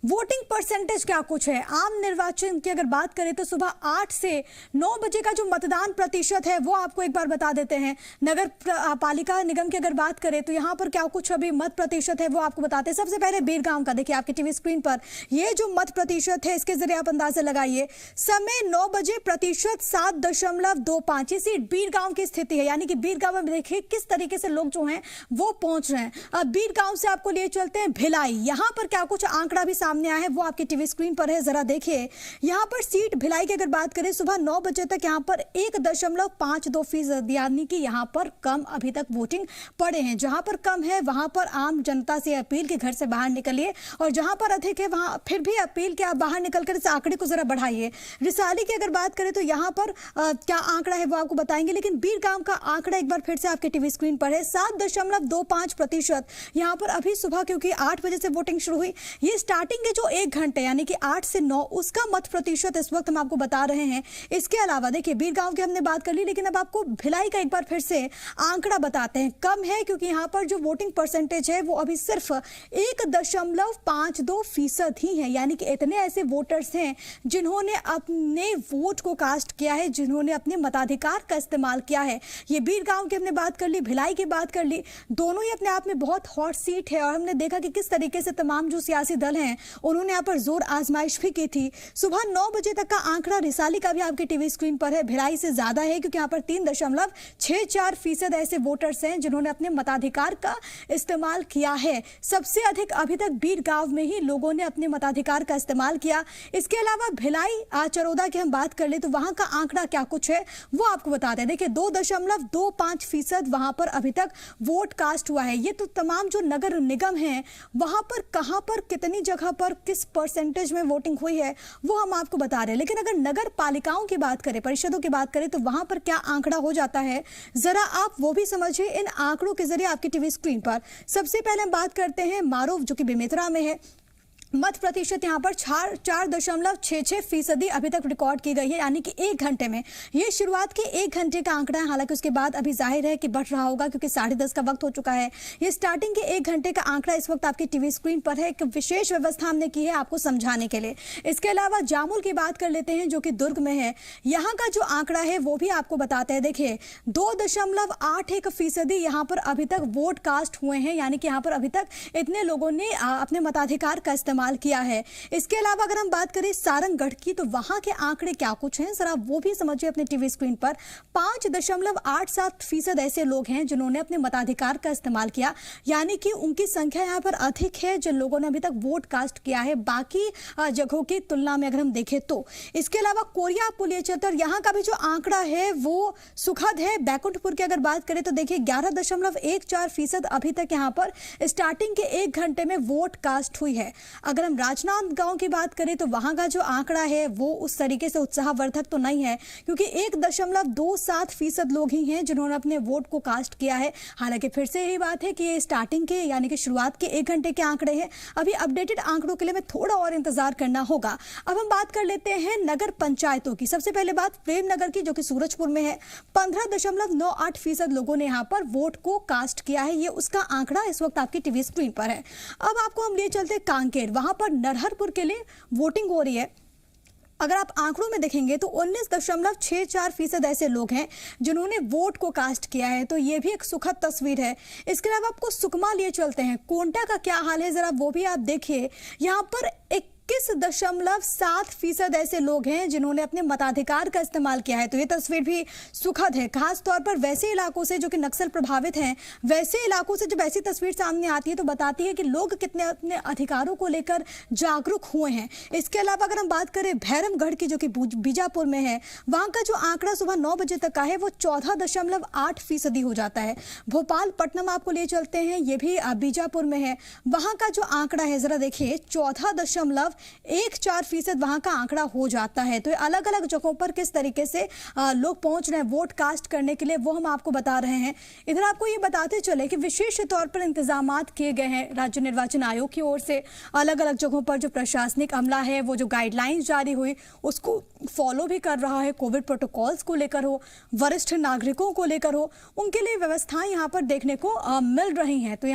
Voting percentage क्या कुछ है। आम निर्वाचन की अगर बात करें तो सुबह 8 से 9 बजे का जो मतदान प्रतिशत है वो आपको एक बार बता देते हैं। नगर पालिका निगम की अगर बात करें तो यहाँ पर क्या कुछ अभी मत प्रतिशत है वो आपको बताते हैं। सबसे पहले बीरगांव का देखिए आपके टीवी स्क्रीन पर ये जो मत प्रतिशत है इसके जरिए आप अंदाजा लगाइए। समय 9 बजे प्रतिशत 7.25। ये सीट बीरगांव की स्थिति है, यानी कि बीरगांव में देखिए किस तरीके से लोग जो हैं वो पहुंच रहे हैं। अब बीरगांव से आपको लिए चलते हैं भिलाई। यहाँ पर क्या कुछ आंकड़ा भी सामने आया है वो आपके टीवी स्क्रीन पर है, जरा देखिए। यहाँ पर सीट भिलाई की अगर बात करें सुबह 9 बजे तक यहाँ पर 1.52%, यानी कि यहाँ पर कम अभी तक वोटिंग पड़े हैं। जहां पर कम है वहां पर आम जनता से अपील कि घर से बाहर निकलिए, और जहां पर अधिक है वहां फिर भी अपील कि आप बाहर निकलकर इस आंकड़े को जरा बढ़ाइए। रिसाली की अगर बात करें तो यहाँ पर क्या आंकड़ा है वो आपको बताएंगे, लेकिन बीरगांव का आंकड़ा एक बार फिर से आपके टीवी स्क्रीन पर है 7.25%। यहाँ पर अभी सुबह क्योंकि 8 बजे से वोटिंग शुरू हुई, ये स्टार्टिंग के जो 1 घंटे यानी कि 8 से 9 उसका मत प्रतिशत इस वक्त हम आपको बता रहे हैं। इसके अलावा देखिए बीरगांव की हमने बात कर ली, लेकिन अब आपको भिलाई का एक बार फिर से आंकड़ा बताते हैं। कम है क्योंकि यहाँ पर जो वोटिंग परसेंटेज है वो अभी सिर्फ 1.52% ही है, यानी कि इतने ऐसे वोटर्स हैं जिन्होंने अपने वोट को कास्ट किया है, जिन्होंने अपने मताधिकार का इस्तेमाल किया है। ये बीरगांव की हमने बात कर ली, भिलाई की बात कर ली, दोनों ही अपने आप में बहुत हॉट सीट है। और हमने देखा कि किस तरीके से तमाम जो सियासी दल हैं उन्होंने यहाँ पर जोर आजमाइश भी की थी। सुबह 9 बजे तक का आंकड़ा रिसाली का भी आपके टीवी स्क्रीन पर है, भिलाई से ज्यादा है क्योंकि यहाँ पर 3.64% ऐसे वोटर्स हैं जिन्होंने अपने मताधिकार का इस्तेमाल किया है। सबसे अधिक अभी तक बीरगांव में ही लोगों ने अपने मताधिकार का इस्तेमाल किया। इसके अलावा भिलाई चरोदा की हम बात कर ले तो वहां का आंकड़ा क्या कुछ है वो आपको बताते हैं। देखिए 2.25% वहां पर अभी तक वोट कास्ट हुआ है। ये तो तमाम जो नगर निगम है वहां पर कहां पर कितनी जगह पर किस परसेंटेज में वोटिंग हुई है वो हम आपको बता रहे हैं। लेकिन अगर नगर पालिकाओं की बात करें, परिषदों की बात करें तो वहां पर क्या आंकड़ा हो जाता है जरा आप वो भी समझिए इन आंकड़ों के जरिए आपकी टीवी स्क्रीन पर। सबसे पहले हम बात करते हैं मारूफ जो कि बेमेतरा में है। मत प्रतिशत यहाँ पर 4.66% अभी तक रिकॉर्ड की गई है, यानी कि 1 घंटे में। ये शुरुआत के 1 घंटे का आंकड़ा है, हालांकि उसके बाद अभी जाहिर है कि बढ़ रहा होगा क्योंकि 10:30 का वक्त हो चुका है। ये स्टार्टिंग के 1 घंटे का आंकड़ा इस वक्त आपकी टीवी स्क्रीन पर है। एक विशेष व्यवस्था हमने की है आपको समझाने के लिए। इसके अलावा जामुल की बात कर लेते हैं जो कि दुर्ग में है। यहाँ का जो आंकड़ा है वो भी आपको बताते हैं। देखिए 2.81% यहाँ पर अभी तक वोट कास्ट हुए हैं, यानी कि यहाँ पर अभी तक इतने लोगों ने अपने मताधिकार का इस्तेमाल किया है। इसके अलावा अगर हम बात करें सारंगगढ़ की तो वहां के आंकड़े क्या कुछ हैं जरा वो भी समझिए अपने टीवी स्क्रीन पर। 5.87% ऐसे लोग हैं जिन्होंने अपने मताधिकार का इस्तेमाल किया, यानी कि उनकी संख्या यहां पर अधिक है जिन लोगों ने अभी तक वोट कास्ट किया है बाकी जगहों की तुलना में अगर हम देखें तो। इसके अलावा कोरिया पुलियचतर यहाँ का भी जो आंकड़ा है वो सुखद है। बैकुंठपुर की अगर बात करें तो देखिए 11.14% अभी तक यहाँ पर स्टार्टिंग के 1 घंटे में वोट कास्ट हुई है। अगर हम राजनांदगांव की बात करें तो वहां का जो आंकड़ा है वो उस तरीके से उत्साहवर्धक तो नहीं है क्योंकि 1.27% लोग ही हैं जिन्होंने अपने वोट को कास्ट किया है। हालांकि फिर से यही बात है कि ये स्टार्टिंग के यानी कि शुरुआत के 1 घंटे के आंकड़े हैं। अभी अपडेटेड आंकड़ों के लिए हमें थोड़ा और इंतजार करना होगा। अब हम बात कर लेते हैं नगर पंचायतों की। सबसे पहले बात प्रेमनगर की जो कि सूरजपुर में है। 15.98% लोगों ने यहाँ पर वोट को कास्ट किया है। ये उसका आंकड़ा इस वक्त आपकी टीवी स्क्रीन पर है। अब आपको हम ले चलते कांकेर, वहां पर नरहरपुर के लिए वोटिंग हो रही है। अगर आप आंकड़ों में देखेंगे तो 19.64% ऐसे लोग हैं जिन्होंने वोट को कास्ट किया है, तो ये भी एक सुखद तस्वीर है। इसके अलावा आपको सुकमा लिए चलते हैं। कोंटा का क्या हाल है जरा वो भी आप देखिए। यहाँ पर 21.7% ऐसे लोग हैं जिन्होंने अपने मताधिकार का इस्तेमाल किया है, तो ये तस्वीर भी सुखद है। खास तौर पर वैसे इलाकों से जो कि नक्सल प्रभावित हैं, वैसे इलाकों से जब ऐसी तस्वीर सामने आती है तो बताती है कि लोग कितने अपने अधिकारों को लेकर जागरूक हुए हैं। इसके अलावा अगर हम बात करें भैरमगढ़ की जो कि बीजापुर में है, वहां का जो आंकड़ा सुबह 9 बजे तक का है वो 14.8% हो जाता है। भोपालपट्टनम आपको ले चलते हैं, ये भी बीजापुर में है। वहां का जो आंकड़ा है जरा देखिए 14.14% वहां का आंकड़ा हो जाता है। तो अलग अलग जगहों पर किस तरीके से लोग पहुंच रहे हैं वोट कास्ट करने के लिए वो हम आपको बता रहे हैं। इधर आपको ये बताते चले कि विशेष तौर पर इंतजामात किए गए हैं राज्य निर्वाचन आयोग की ओर से। अलग अलग जगहों पर जो प्रशासनिक अमला है वो जो गाइडलाइंस जारी हुई उसको फॉलो भी कर रहा है। कोविड प्रोटोकॉल्स को लेकर हो, वरिष्ठ नागरिकों को लेकर हो, उनके लिए व्यवस्थाएं यहाँ पर देखने को मिल रही हैं। तो